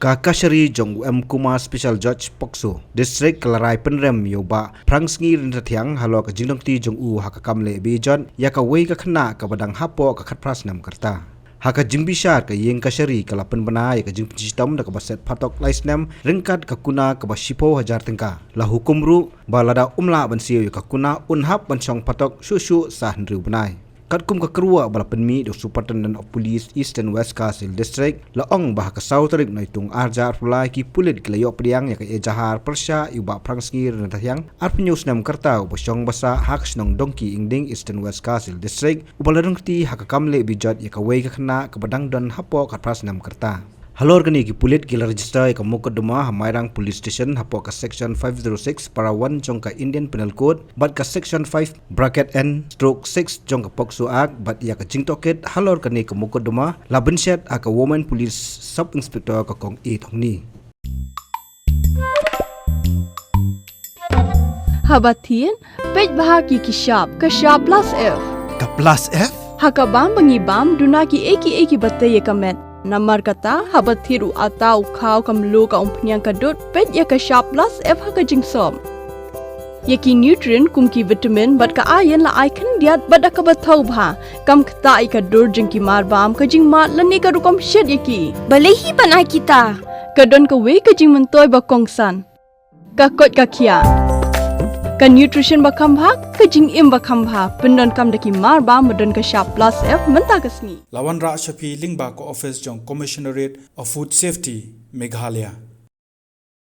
Kakashari jong Kumar Special Judge Pokso District Kalarai Penrem yoba Phrangsngi Ryntathiang halo ka jinglongti jong hakakamle Be-Ijot yaka wei ka Khynnah ka badang Hapoh ka khat Snem karta haka jingbishar ka yeng kashari kala penbana ya ka jing pencistom da ka baset patok lai Snem ringkat ka kuna ka basipo hajar tengka la hukumru balada umla bansiu ka kuna unhap bansong patok shushu sah ndru benai Katkum ka Kyrwoh bala penmi do Superintendent of Police East and West Kasil District laong bah ka Southrik noitung arjar pulai ki pulit klayo priang ya ka ejahar persya iba Phrangsngi Ryntathiang arpenyu Snem karta ubasong basa hak snong dongki ingding East and West Kasil District ubalarungti hak kamle Be-Ijot ya ka wei ka Khynnah ka badang don Hapoh ka Snem karta Halor kani ki pulit gila register ka mukaduma hamairang police station Hapoh ka section 506 para 1 jong ka Indian Penal Code bat ka section 5 bracket N/6 jong ka Pokso Act bat ya ka jingtoket halor kani ka mukaduma labenset ka woman police sub inspector ka kong thongni Habathin pej bahagi ki shop ka shop plus F ka plus F hakabam bangibam dunaki eki batte ye kamet Namar kata habathiru atau khau kamlu ka umpnyang kadut pet ya ka shop plus F haka jingsom. Yaki nutrient kumki vitamin bat ka iron la icon diat bat ka bathau bha kam khta I ka dur jingki marbam ka jing mat lani ka rukom shed yaki. Balehi panai kita. Ka don ka we ka jing mentoy ba kongsan. Ka kot ka khia. Ka nutrition ba khambha ka jing im ba khambha pendon kam daki marbam madon ka shop plus F menta kasni. Lawan Ra Shafi Lingba ko office jong Commissionerate of Food Safety Meghalaya